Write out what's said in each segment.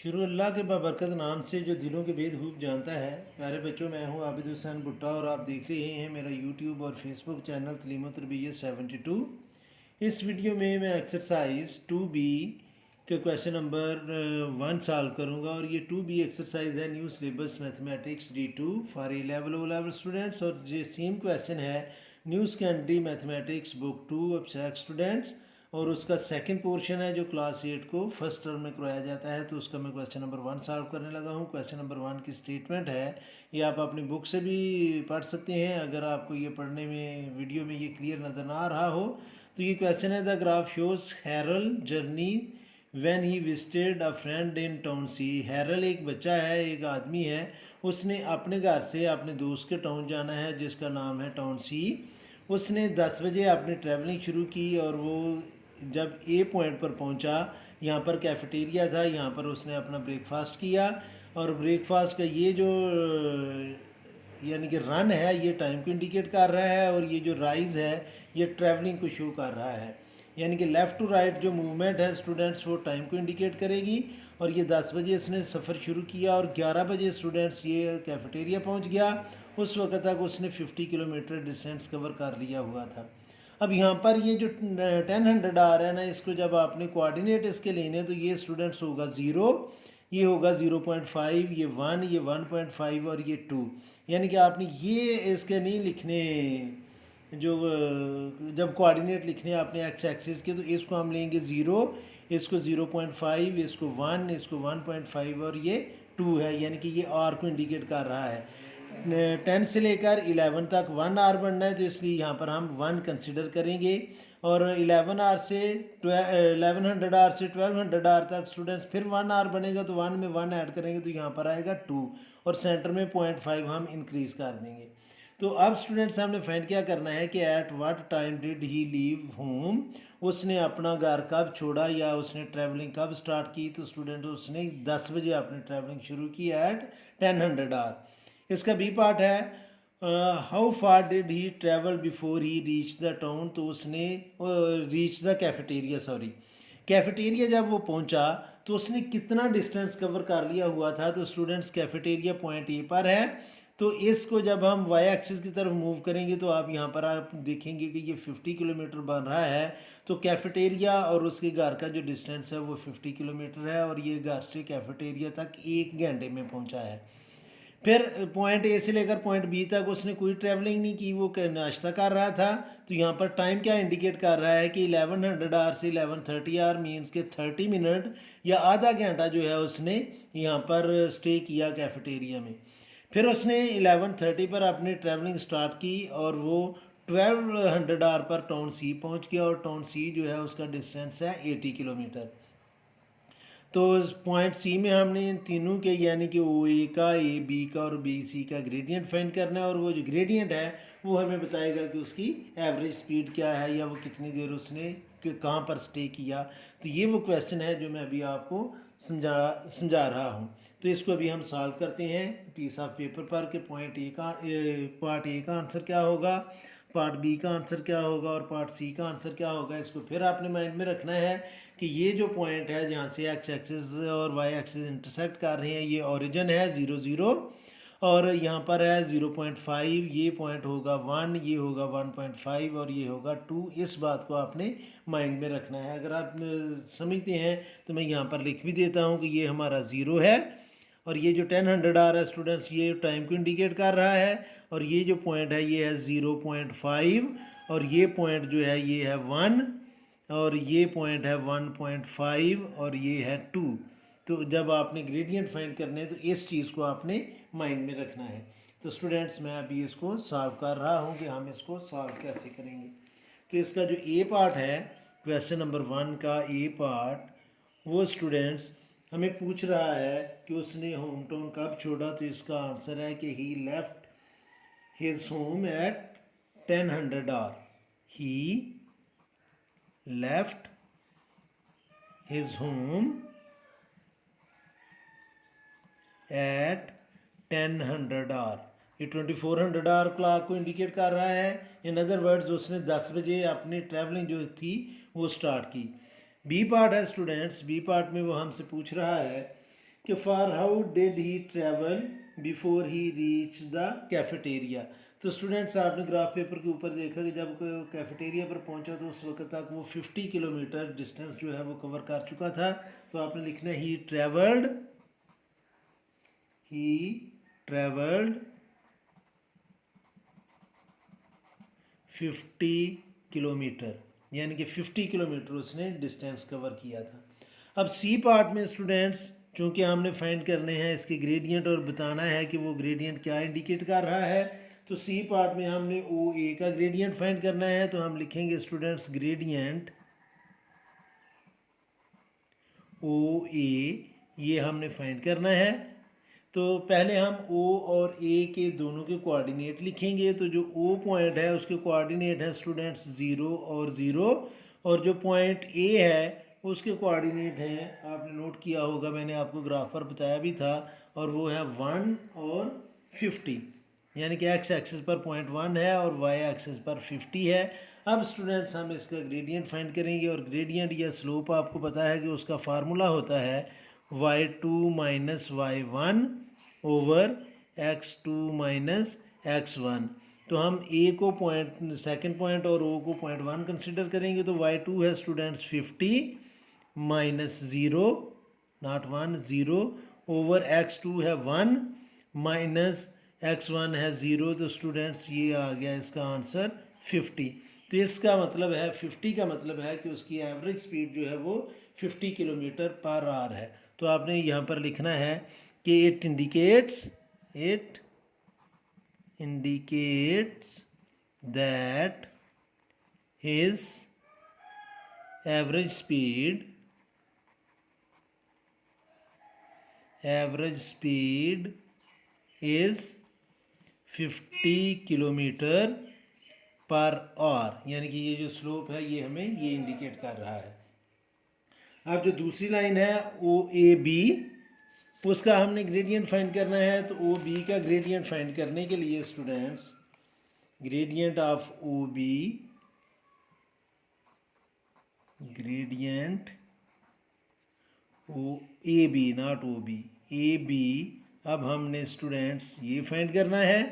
शुरू अल्लाह के बाबरकत नाम से जो दिलों के भेद खूब जानता है। प्यारे बच्चों, मैं हूं आबिद हुसैन भुट्टा और आप देख रहे हैं मेरा यूट्यूब और फेसबुक चैनल तलीम तरबियत 72। इस वीडियो में मैं एक्सरसाइज 2B के क्वेश्चन नंबर 1 सॉल्व करूंगा और ये 2B एक्सरसाइज है new syllabus mathematics D2 for A level O level students. और ये सेम क्वेश्चन है new secondary mathematics book 2 object students, और उसका सेकंड पोर्शन है जो क्लास 8 को फर्स्ट टर्म में करवाया जाता है। तो उसका मैं क्वेश्चन नंबर 1 सॉल्व करने लगा हूँ। क्वेश्चन नंबर 1 की स्टेटमेंट है, ये आप अपनी बुक से भी पढ़ सकते हैं अगर आपको ये पढ़ने में वीडियो में ये क्लियर नज़र ना आ रहा हो। तो ये क्वेश्चन है, the graph shows Harel journey when he visited a friend in town C. Harel एक बच्चा है, एक आदमी है, उसने अपने घर से अपने दोस्त के टाउन जाना है जिसका नाम है टाउन सी। उसने 10 बजे अपनी ट्रैवलिंग शुरू की और वो जब ए पॉइंट पर पहुंचा, यहाँ पर कैफेटेरिया था, यहाँ पर उसने अपना ब्रेकफास्ट किया। और ब्रेकफास्ट का ये जो यानी कि रन है ये टाइम को इंडिकेट कर रहा है, और ये जो राइज़ है ये ट्रैवलिंग को शो कर रहा है। यानी कि लेफ़्ट टू राइट जो मूवमेंट है स्टूडेंट्स वो टाइम को इंडिकेट करेगी। और ये 10 बजे इसने सफ़र शुरू किया और 11 बजे स्टूडेंट्स ये कैफेटेरिया पहुंच गया। उस वक्त तक उसने 50 किलोमीटर डिस्टेंस कवर कर लिया हुआ था। अब यहाँ पर ये जो 10 100 आ रहा है ना, इसको जब आपने कोऑर्डिनेट इसके लेने तो ये स्टूडेंट्स होगा 0, ये होगा 0.5, ये 1, ये 1.5 और ये 2। यानी कि आपने ये इसके नहीं लिखने जो जब कोऑर्डिनेट लिखने आपने एक्स एक्सिस के, तो इसको हम लेंगे 0, इसको 0.5, इसको 1, इसको 1.5 और ये 2 है। यानी कि ये आर को इंडिकेट कर रहा है। 10 से लेकर 11 तक 1 आर बनना है, तो इसलिए यहाँ पर हम 1 कंसिडर करेंगे। और 11 आर से 1100 आर से 1200 आर तक स्टूडेंट्स फिर 1 आर बनेगा, तो 1 में 1 ऐड करेंगे तो यहाँ पर आएगा 2, और सेंटर में 0.5 हम इंक्रीज कर देंगे। तो अब स्टूडेंट्स हमने फाइंड क्या करना है कि at what time did he leave home, उसने अपना घर कब छोड़ा या उसने ट्रैवलिंग कब स्टार्ट की। तो स्टूडेंट उसने 10 बजे अपनी ट्रैवलिंग शुरू की एट 1000 आर। इसका बी पार्ट है, how far did he travel before he reach the town. तो उसने reach the cafeteria, sorry cafeteria जब वो पहुंचा तो उसने कितना डिस्टेंस कवर कर लिया हुआ था। तो स्टूडेंट्स कैफेटेरिया पॉइंट ए पर है, तो इसको जब हम वाई एक्सिस की तरफ मूव करेंगे तो आप यहाँ पर आप देखेंगे कि ये 50 किलोमीटर बन रहा है। तो कैफेटेरिया और उसके घर का जो डिस्टेंस है वो 50 किलोमीटर है, और ये घर से कैफेटेरिया तक 1 घंटे में पहुँचा है। फिर पॉइंट ए से लेकर पॉइंट बी तक उसने कोई ट्रैवलिंग नहीं की, वो नाश्ता कर रहा था। तो यहाँ पर टाइम क्या इंडिकेट कर रहा है कि 1100 आर से 1130 आर मीन्स के 30 मिनट या आधा घंटा जो है उसने यहाँ पर स्टे किया कैफेटेरिया में। फिर उसने 1130 पर अपनी ट्रैवलिंग स्टार्ट की और वो 1200 आर पर टाउन सी पहुँच गया, और टाउन सी जो है उसका डिस्टेंस है 80 किलोमीटर। तो पॉइंट सी में हमने इन तीनों के यानी कि ओ ए का, ए बी का और बी सी का ग्रेडियंट फाइंड करना है, और वो जो ग्रेडियंट है वो हमें बताएगा कि उसकी एवरेज स्पीड क्या है या वो कितनी देर उसने कहाँ पर स्टे किया। तो ये वो क्वेश्चन है जो मैं अभी आपको समझा रहा हूँ। तो इसको अभी हम सॉल्व करते हैं पीस ऑफ पेपर पर कि पार्ट ए का आंसर क्या होगा, पार्ट बी का आंसर क्या होगा और पार्ट सी का आंसर क्या होगा। इसको फिर आपने माइंड में रखना है कि ये जो पॉइंट है जहाँ से एक्स एक्सिस और वाई एक्सिस इंटरसेक्ट कर रहे हैं ये ओरिजिन है 0 0, और यहाँ पर है 0.5, ये पॉइंट होगा 1, ये होगा 1.5 और ये होगा 2। इस बात को आपने माइंड में रखना है। अगर आप समझते हैं तो मैं यहाँ पर लिख भी देता हूँ कि ये हमारा 0 है, और ये जो 1000 आ रहा है स्टूडेंट्स ये टाइम को इंडिकेट कर रहा है, और ये जो पॉइंट है ये है 0.5, और ये पॉइंट जो है ये है 1, और ये पॉइंट है 1.5 और ये है 2। तो जब आपने ग्रेडियंट फाइंड करने हैं तो इस चीज़ को आपने माइंड में रखना है। तो स्टूडेंट्स मैं अभी इसको सॉल्व कर रहा हूँ कि हम इसको सॉल्व कैसे करेंगे। तो इसका जो ए पार्ट है क्वेश्चन नंबर 1 का ए पार्ट, वो स्टूडेंट्स हमें पूछ रहा है कि उसने होम टाउन कब छोड़ा। तो इसका आंसर है कि he left his home at 1000 hour. ही left his home at 1000 hour. ये 2400 आर क्लॉक को इंडिकेट कर रहा है। इन अदर वर्ड्स उसने 10 बजे अपनी ट्रैवलिंग जो थी वो स्टार्ट की। बी पार्ट है स्टूडेंट्स, बी पार्ट में वो हमसे पूछ रहा है कि for how did he travel before he reach the cafeteria. तो स्टूडेंट्स आपने ग्राफ पेपर के ऊपर देखा कि जब कैफेटेरिया पर पहुंचा तो उस वक्त तक वो 50 किलोमीटर डिस्टेंस जो है वो कवर कर चुका था। तो आपने लिखना है ही ट्रेवल्ड 50 किलोमीटर, यानी कि 50 किलोमीटर उसने डिस्टेंस कवर किया था। अब सी पार्ट में स्टूडेंट्स चूँकि हमने फाइंड करने हैं इसके ग्रेडियंट और बताना है कि वो ग्रेडियंट क्या इंडिकेट कर रहा है, तो सी पार्ट में हमने ओ ए का ग्रेडियंट फाइंड करना है। तो हम लिखेंगे स्टूडेंट्स ग्रेडियंट ओ ए, ये हमने फाइंड करना है। तो पहले हम ओ और ए के दोनों के कोऑर्डिनेट लिखेंगे। तो जो ओ पॉइंट है उसके कोऑर्डिनेट है स्टूडेंट्स 0 और 0, और जो पॉइंट ए है उसके कोऑर्डिनेट हैं, आपने नोट किया होगा, मैंने आपको ग्राफ पर बताया भी था, और वो है 1 और 50, यानी कि एक्स एक्सिस पर पॉइंट 1 है और वाई एक्सिस पर 50 है। अब स्टूडेंट्स हम इसका ग्रेडियंट फाइंड करेंगे, और ग्रेडियंट या स्लोप आपको पता है कि उसका फार्मूला होता है y2 minus y1 over x2 minus x1। तो हम a को पॉइंट सेकंड पॉइंट और o को पॉइंट 1 कंसिडर करेंगे। तो y2 है students 50 minus 0 not 1 0 over x2 है 1 माइनस x1 है 0। तो स्टूडेंट्स ये आ गया इसका आंसर 50। तो इसका मतलब है 50 का मतलब है कि उसकी एवरेज स्पीड जो है वो 50 किलोमीटर पर आवर है। तो आपने यहाँ पर लिखना है कि it indicates that his average speed is 50 kilometre per our, यानी कि ये जो स्लोप है ये हमें ये इंडिकेट कर रहा है। अब जो दूसरी लाइन है ओ ए बी, उसका हमने ग्रेडियंट फाइंड करना है। तो ओ बी का ग्रेडियंट फाइंड करने के लिए students gradient of O B, gradient O A B not O B, A B, अब हमने स्टूडेंट्स ये फाइंड करना है।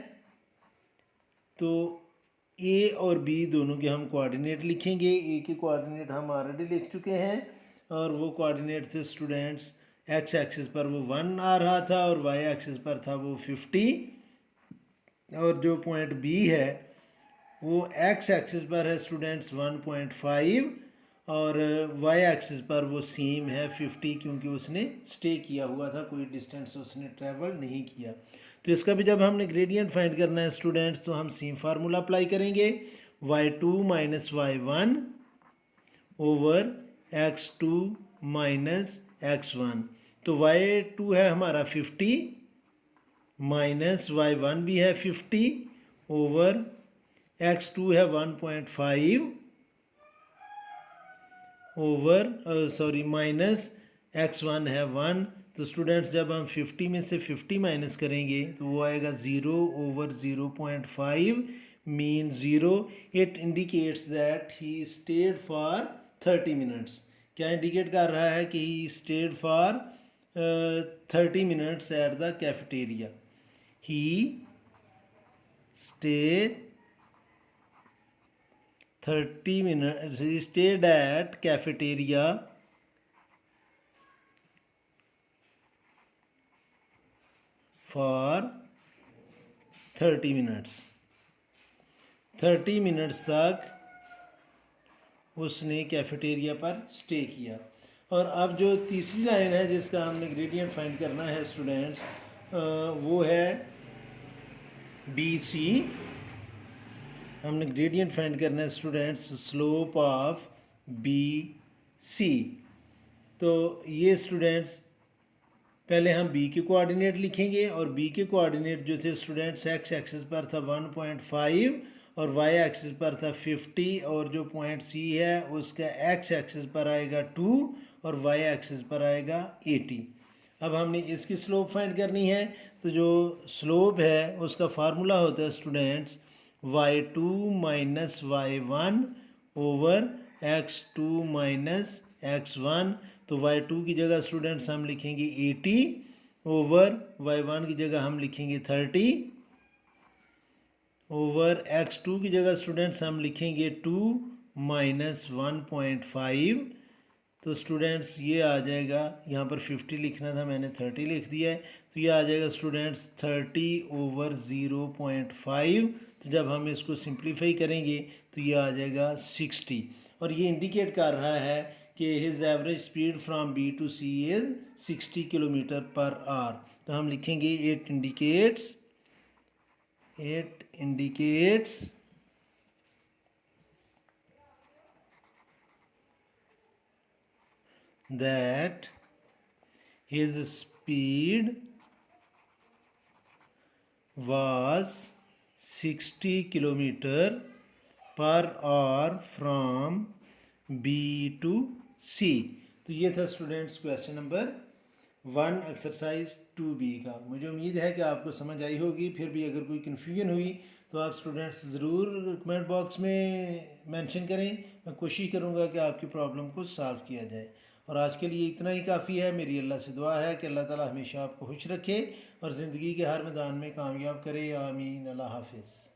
तो ए और बी दोनों के हम कोऑर्डिनेट लिखेंगे। ए के कोऑर्डिनेट हम ऑलरेडी लिख चुके हैं, और वो कोऑर्डिनेट थे स्टूडेंट्स एक्स एक्सिस पर वो 1 आ रहा था और वाई एक्सिस पर था वो 50, और जो पॉइंट बी है वो एक्स एक्सिस पर है स्टूडेंट्स 1.5, और वाई एक्सिस पर वो सेम है 50, क्योंकि उसने स्टे किया हुआ था, कोई डिस्टेंस उसने ट्रैवल नहीं किया। तो इसका भी जब हमने ग्रेडियंट फाइंड करना है स्टूडेंट्स, तो हम सेम फार्मूला अप्लाई करेंगे y2 minus y1 over x2 minus x1। तो y2 है हमारा 50 माइनस y1 भी है 50 ओवर x2 है 1.5 ओवर माइनस x1 है 1। तो स्टूडेंट्स जब हम 50 में से 50 माइनस करेंगे तो वो आएगा 0 over 0.5 mean 0। It indicates that he stayed for 30 minutes. क्या इंडिकेट कर रहा है कि he stayed for 30 minutes at the cafeteria. He stayed 30 minutes, he stayed at cafeteria for 30 minutes। 30 minutes तक उसने कैफेटेरिया पर स्टे किया। और अब जो तीसरी लाइन है जिसका हमने ग्रेडियंट फाइंड करना है स्टूडेंट्स, वो है बी सी। हमने ग्रेडियंट फाइंड करना है students slope of B C. तो ये स्टूडेंट्स पहले हम बी के कोऑर्डिनेट लिखेंगे, और बी के कोऑर्डिनेट जो थे स्टूडेंट्स एक्स एक्सिस पर था 1.5 और वाई एक्सिस पर था 50, और जो पॉइंट सी है उसका एक्स एक्सिस पर आएगा 2 और वाई एक्सिस पर आएगा 80। अब हमने इसकी स्लोप फाइंड करनी है। तो जो स्लोप है उसका फार्मूला होता है students y2 minus y1 over x2 minus x1। तो तो y2 की जगह स्टूडेंट्स हम लिखेंगे 80 ओवर y1 की जगह हम लिखेंगे 30 ओवर x2 की जगह स्टूडेंट्स हम लिखेंगे 2 माइनस 1.5। तो स्टूडेंट्स ये आ जाएगा, यहाँ पर 50 लिखना था, मैंने 30 लिख दिया है, तो ये आ जाएगा स्टूडेंट्स 30 ओवर 0.5। तो जब हम इसको सिंप्लीफाई करेंगे तो ये आ जाएगा 60। और ये इंडिकेट कर रहा है कि his average speed from B to C is 60 kilometre per hour. तो हम लिखेंगे it indicates that his speed was 60 kilometre per hour from B to C. तो ये था students question number 1 exercise 2B का। मुझे उम्मीद है कि आपको समझ आई होगी। फिर भी अगर कोई कन्फ्यूजन हुई तो आप स्टूडेंट्स ज़रूर कमेंट बॉक्स में मेंशन करें। मैं कोशिश करूँगा कि आपकी प्रॉब्लम को सॉल्व किया जाए। और आज के लिए इतना ही काफ़ी है। मेरी अल्लाह से दुआ है कि अल्लाह ताला हमेशा आपको खुश रखे और ज़िंदगी के हर मैदान में कामयाब करे। आमीन। अल्लाह हाफिज़।